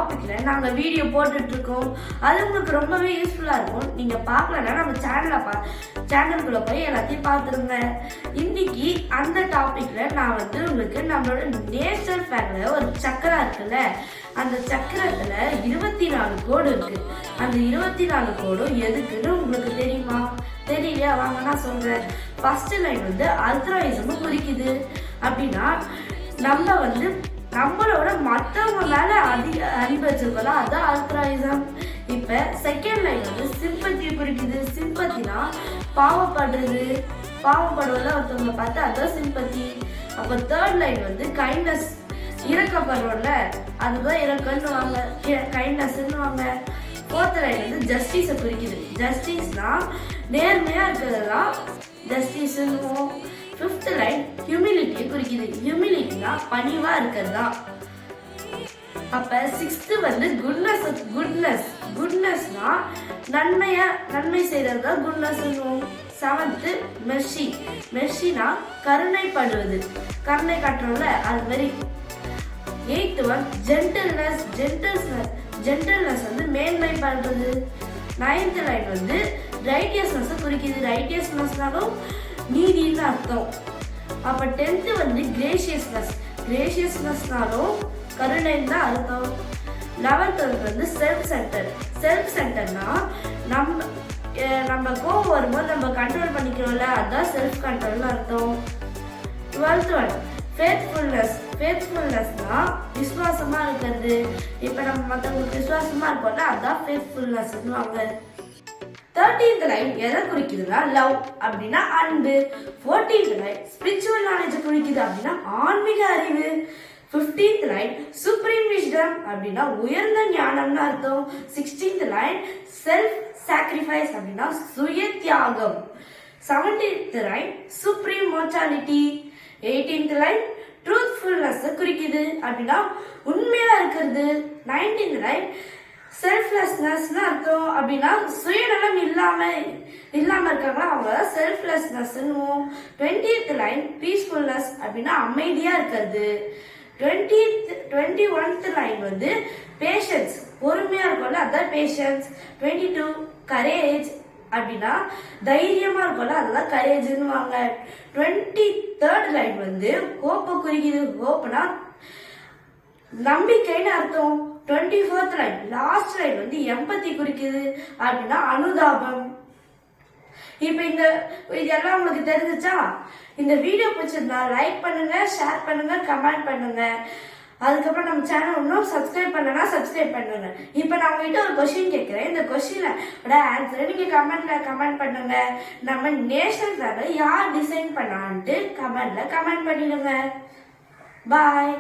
டாபிக்ல நாங்க வீடியோ போட்டுட்டு இருக்கோம். அது உங்களுக்கு ரொம்பவே யூஸ்ஃபுல்லா இருக்கும். நீங்க பார்க்கலன்னா நம்ம சேனலுக்குள்ள போய் எல்லாத்தையும் பார்த்துருங்க. இன்னைக்கு அந்த டாபிக்ல நான் உங்களுக்கு நம்மளோட நேஷனல் ஃபிளாக்ல ஒரு சக்கரம் இருக்குல்ல, அந்த சக்கரத்துல 24 கோடு இருக்கு. அந்த 24 கோடும் எதுக்குன்னு உங்களுக்கு தெரியுமா? தெரியலையா? வாங்க நான் சொல்றேன். ஃபர்ஸ்ட் லைன் அல்ட்ராயிசம் குறிக்குது. அப்படின்னா நம்ம நம்மளோட மற்றவங்க மேல அதிக அன்பு வச்சிருக்கோம்ல, அதான் அல்ட்ராயிசம். இப்ப செகண்ட் லைன் சிம்பத்தி குறிக்குது. சிம்பத்தினா பாவப்படுவதில் ஒருத்தவங்க பார்த்து அதான் சிம்பத்தி. அப்ப தேர்ட் லைன் கைண்ட்னஸ், இறக்கப்படுறோம்ல, அதுதான் இறக்கன்னுவாங்க, கைண்ட்னஸ்ன்னுவாங்க. ஃபோர்த் லைன் ஜஸ்டிஸை குறிக்குது. ஜஸ்டிஸ்னா நேர்மையா இருக்கிறதெல்லாம் ஜஸ்டிஸ்ன்னுவோம். ஃபிஃப்த் லைன் ஹியூமிலிட்டியை குறிக்குது. ஹியூமிலிட்டினா பணிவா இருக்கிறதா. அப்ப சிக்ஸ்த் குட்னஸ்னா நன்மை செய்யறதா குட்னஸ்ன்னுவோம். செவன்த் மெர்சினா கருணைப்படுவது, கருணை காட்டுறோம்ல, அது மாதிரி. எய்த் ஜென்டில்னஸ் மேன்மை பண்றது. நைன்த் லைன் ரைட்டியஸ்னஸ் குறிக்குது. ரைட்டியஸ்னஸ்னாலும் நீதின்னு அர்த்தம். அப்ப 10th கிரேஷியஸ்னஸ்னாலும் கருணைன்னு தான் அர்த்தம். 11th செல்ஃப் சென்டர்னா நம்ம கோவம் வரும்போது நம்ம கண்ட்ரோல் பண்ணிக்கிறோம்ல, அதுதான் செல்ஃப் கண்ட்ரோல்னு அர்த்தம். 12th ஃபேத்ஃபுல்னஸ்னா விசுவாசமா இருக்கிறது. இப்ப நம்ம மற்றவங்களுக்கு விசுவாசமா இருக்கோம்ல, அதான் ஃபேத்ஃபுல்னஸ்னுவாங்க. 13th லைன் எதை குறிக்குதுன்னா லவ், அப்படின்னா அன்பு. 14th லைன் ஸ்பிரிச்சுவல் நாலேஜ் குறிக்குது, அப்படின்னா ஆன்மீக அறிவு. 15th லைன் சுப்ரீம் விஸ்டம், அப்படின்னா உயர்ந்த ஞானம்னு அர்த்தம். 16th லைன் செல்ஃப் சாக்ரிஃபைஸ், அப்படின்னா சுய தியாகம். 17th line supreme mortality. 18th line truthfulness குறிக்குது, அப்படின்னா உண்மையா இருக்கிறது. 19th லைன் செல்ஃப்லெஸ்னஸ்னு அர்த்தம், அப்படின்னா சுயநலம் இல்லாம இருக்காங்களா, அவங்க செல்ஃப்லெஸ்னஸ்னுவோம். 20th லைன் பீஸ்ஃபுல்னஸ், அப்படின்னா அமைதியா இருக்கிறது. 21st லைன் பேஷன்ஸ், பொறுமையா இருக்கும்ல, அதான் பேஷன்ஸ். 22 கரேஜ், அப்படின்னா தைரியமா இருக்கும்ல, அதுதான் கரேஜ்னுவாங்க. 23rd லைன் ஹோப்பை குறிக்குது. ஹோப்னா நம்பிக்கைன்னு அர்த்தம். 24th லைன் லாஸ்ட் லைன் எம்பத்தி குறிக்குது, அப்படின்னா அனுதாபம். இப்ப இதெல்லாம் உங்களுக்கு தெரிஞ்சுச்சா? இந்த வீடியோ பிடிச்சிருந்தா லைக் பண்ணுங்க, ஷேர் பண்ணுங்க, கமெண்ட் பண்ணுங்க. அதுக்கப்புறம் நம்ம சேனல் இன்னும் சப்ஸ்கிரைப் பண்ணனா சப்ஸ்கிரைப் பண்ணுங்க. இப்ப நான் உங்ககிட்ட ஒரு கொஸ்டின் கேட்கிறேன். இந்த கொஸ்டினோட ஆன்சரை நீங்க கமெண்ட்ல கமெண்ட் பண்ணுங்க. நம்ம நேஷனல் ஃபிளாக யார் டிசைன் பண்ணான்ட்டு கமெண்ட்ல கமெண்ட் பண்ணிடுங்க. பாய்.